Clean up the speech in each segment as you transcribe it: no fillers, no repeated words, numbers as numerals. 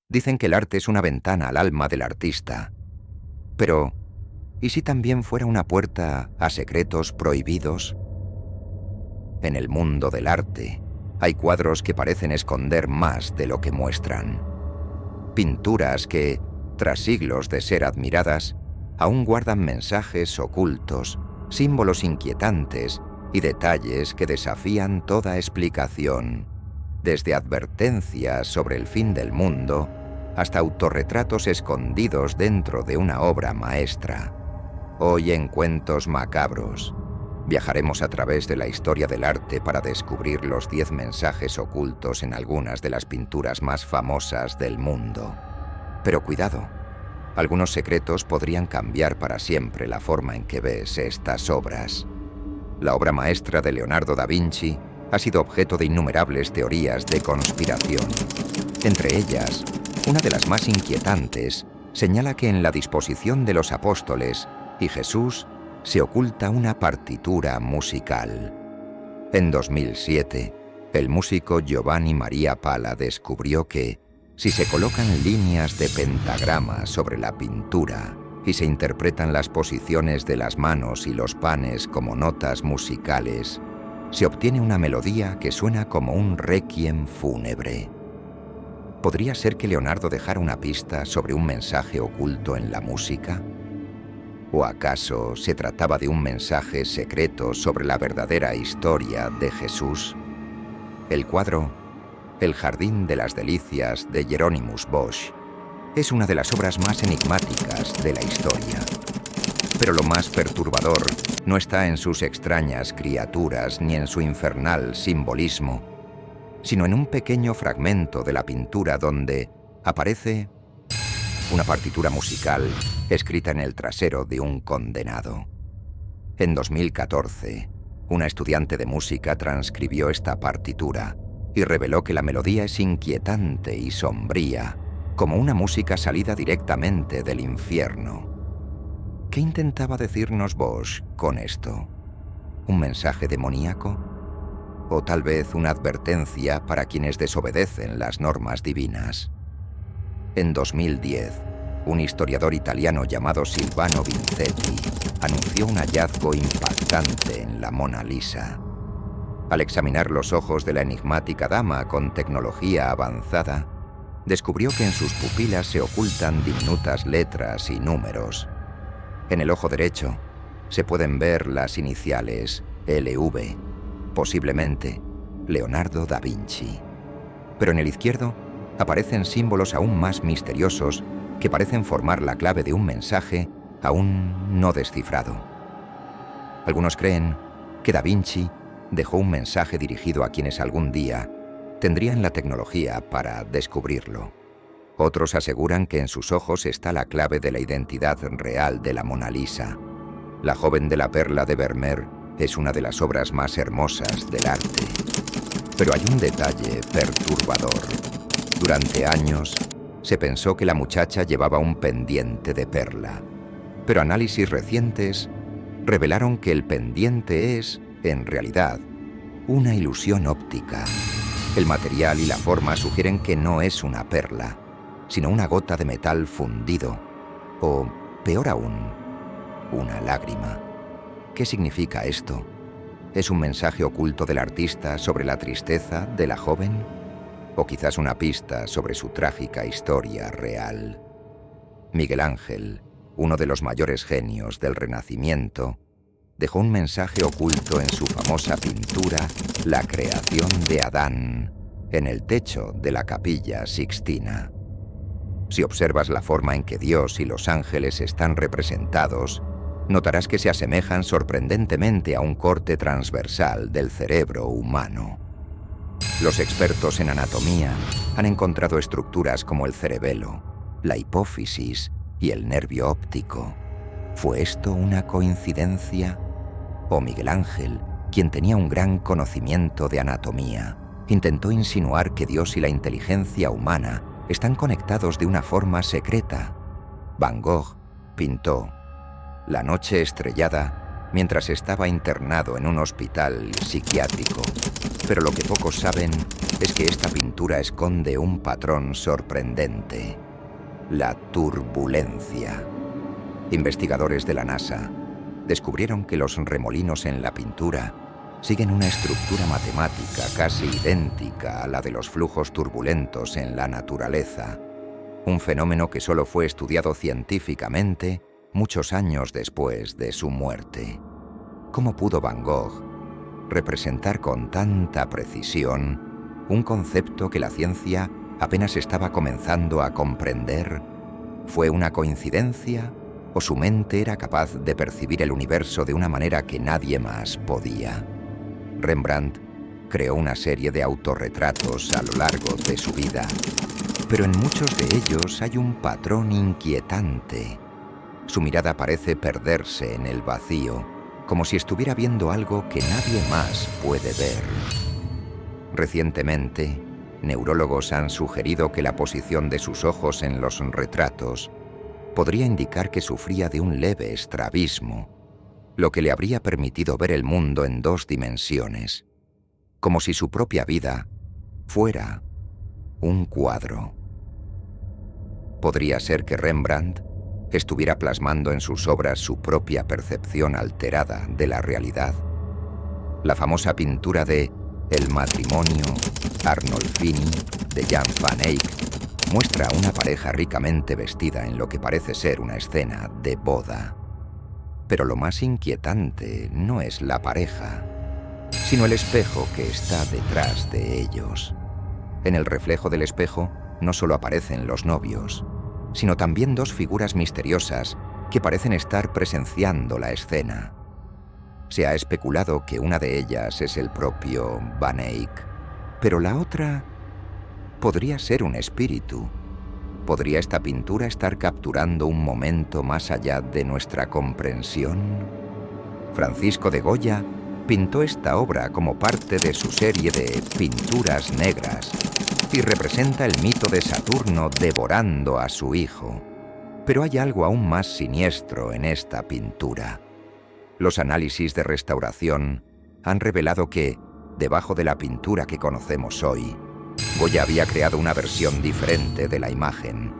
Dicen que el arte es una ventana al alma del artista. Pero, ¿y si también fuera una puerta a secretos prohibidos? En el mundo del arte, hay cuadros que parecen esconder más de lo que muestran. Pinturas que, tras siglos de ser admiradas, aún guardan mensajes ocultos, símbolos inquietantes y detalles que desafían toda explicación, desde advertencias sobre el fin del mundo hasta autorretratos escondidos dentro de una obra maestra. Hoy en Cuentos Macabros, viajaremos a través de la historia del arte para descubrir los 10 mensajes ocultos en algunas de las pinturas más famosas del mundo. Pero cuidado, algunos secretos podrían cambiar para siempre la forma en que ves estas obras. La obra maestra de Leonardo da Vinci ha sido objeto de innumerables teorías de conspiración. Entre ellas, una de las más inquietantes señala que en la disposición de los apóstoles y Jesús se oculta una partitura musical. En 2007, el músico Giovanni Maria Pala descubrió que, si se colocan líneas de pentagrama sobre la pintura y se interpretan las posiciones de las manos y los panes como notas musicales, se obtiene una melodía que suena como un requiem fúnebre. ¿Podría ser que Leonardo dejara una pista sobre un mensaje oculto en la música? ¿O acaso se trataba de un mensaje secreto sobre la verdadera historia de Jesús? El cuadro El Jardín de las Delicias de Hieronymus Bosch es una de las obras más enigmáticas de la historia. Pero lo más perturbador no está en sus extrañas criaturas ni en su infernal simbolismo, sino en un pequeño fragmento de la pintura donde aparece una partitura musical escrita en el trasero de un condenado. En 2014, una estudiante de música transcribió esta partitura y reveló que la melodía es inquietante y sombría, como una música salida directamente del infierno. ¿Qué intentaba decirnos Bosch con esto? ¿Un mensaje demoníaco? ¿O tal vez una advertencia para quienes desobedecen las normas divinas? En 2010, un historiador italiano llamado Silvano Vincetti anunció un hallazgo impactante en la Mona Lisa. Al examinar los ojos de la enigmática dama con tecnología avanzada, descubrió que en sus pupilas se ocultan diminutas letras y números. En el ojo derecho se pueden ver las iniciales LV, posiblemente Leonardo da Vinci. Pero en el izquierdo aparecen símbolos aún más misteriosos que parecen formar la clave de un mensaje aún no descifrado. Algunos creen que da Vinci dejó un mensaje dirigido a quienes algún día tendrían la tecnología para descubrirlo. Otros aseguran que en sus ojos está la clave de la identidad real de la Mona Lisa. La joven de la perla de Vermeer es una de las obras más hermosas del arte. Pero hay un detalle perturbador. Durante años, se pensó que la muchacha llevaba un pendiente de perla. Pero análisis recientes revelaron que el pendiente es, en realidad, una ilusión óptica. El material y la forma sugieren que no es una perla, sino una gota de metal fundido, o, peor aún, una lágrima. ¿Qué significa esto? ¿Es un mensaje oculto del artista sobre la tristeza de la joven? ¿O quizás una pista sobre su trágica historia real? Miguel Ángel, uno de los mayores genios del Renacimiento, dejó un mensaje oculto en su famosa pintura La creación de Adán, en el techo de la Capilla Sixtina. Si observas la forma en que Dios y los ángeles están representados, notarás que se asemejan sorprendentemente a un corte transversal del cerebro humano. Los expertos en anatomía han encontrado estructuras como el cerebelo, la hipófisis y el nervio óptico. ¿Fue esto una coincidencia? ¿O Miguel Ángel, quien tenía un gran conocimiento de anatomía, intentó insinuar que Dios y la inteligencia humana están conectados de una forma secreta? Van Gogh pintó La noche estrellada mientras estaba internado en un hospital psiquiátrico. Pero lo que pocos saben es que esta pintura esconde un patrón sorprendente: la turbulencia. Investigadores de la NASA descubrieron que los remolinos en la pintura siguen una estructura matemática casi idéntica a la de los flujos turbulentos en la naturaleza, un fenómeno que solo fue estudiado científicamente muchos años después de su muerte. ¿Cómo pudo Van Gogh representar con tanta precisión un concepto que la ciencia apenas estaba comenzando a comprender? ¿Fue una coincidencia o su mente era capaz de percibir el universo de una manera que nadie más podía? Rembrandt creó una serie de autorretratos a lo largo de su vida, pero en muchos de ellos hay un patrón inquietante. Su mirada parece perderse en el vacío, como si estuviera viendo algo que nadie más puede ver. Recientemente, neurólogos han sugerido que la posición de sus ojos en los retratos podría indicar que sufría de un leve estrabismo, lo que le habría permitido ver el mundo en 2 dimensiones, como si su propia vida fuera un cuadro. ¿Podría ser que Rembrandt estuviera plasmando en sus obras su propia percepción alterada de la realidad? La famosa pintura de El matrimonio Arnolfini de Jan van Eyck muestra a una pareja ricamente vestida en lo que parece ser una escena de boda. Pero lo más inquietante no es la pareja, sino el espejo que está detrás de ellos. En el reflejo del espejo no solo aparecen los novios, sino también 2 figuras misteriosas que parecen estar presenciando la escena. Se ha especulado que una de ellas es el propio Van Eyck, pero la otra podría ser un espíritu. ¿Podría esta pintura estar capturando un momento más allá de nuestra comprensión? Francisco de Goya pintó esta obra como parte de su serie de pinturas negras y representa el mito de Saturno devorando a su hijo. Pero hay algo aún más siniestro en esta pintura. Los análisis de restauración han revelado que, debajo de la pintura que conocemos hoy, Goya había creado una versión diferente de la imagen,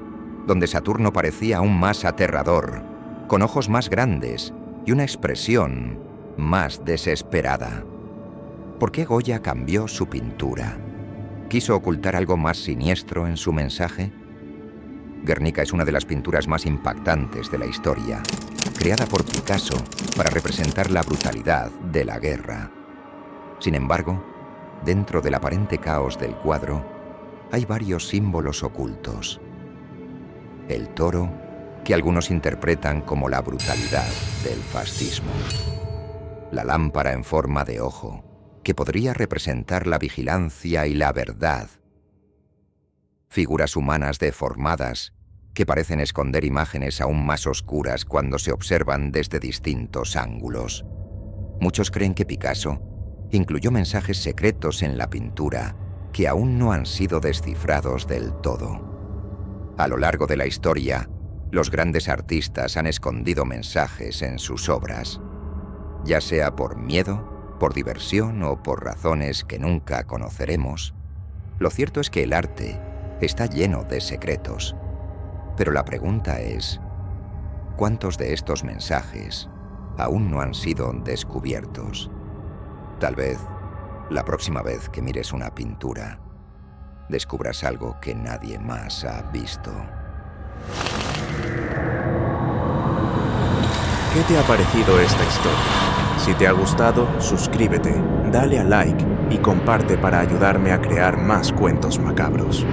donde Saturno parecía aún más aterrador, con ojos más grandes y una expresión más desesperada. ¿Por qué Goya cambió su pintura? ¿Quiso ocultar algo más siniestro en su mensaje? Guernica es una de las pinturas más impactantes de la historia, creada por Picasso para representar la brutalidad de la guerra. Sin embargo, dentro del aparente caos del cuadro, hay varios símbolos ocultos. El toro, que algunos interpretan como la brutalidad del fascismo. La lámpara en forma de ojo, que podría representar la vigilancia y la verdad. Figuras humanas deformadas, que parecen esconder imágenes aún más oscuras cuando se observan desde distintos ángulos. Muchos creen que Picasso incluyó mensajes secretos en la pintura que aún no han sido descifrados del todo. A lo largo de la historia, los grandes artistas han escondido mensajes en sus obras, ya sea por miedo, por diversión o por razones que nunca conoceremos. Lo cierto es que el arte está lleno de secretos. Pero la pregunta es, ¿cuántos de estos mensajes aún no han sido descubiertos? Tal vez, la próxima vez que mires una pintura, descubras algo que nadie más ha visto. ¿Qué te ha parecido esta historia? Si te ha gustado, suscríbete, dale a like y comparte para ayudarme a crear más cuentos macabros.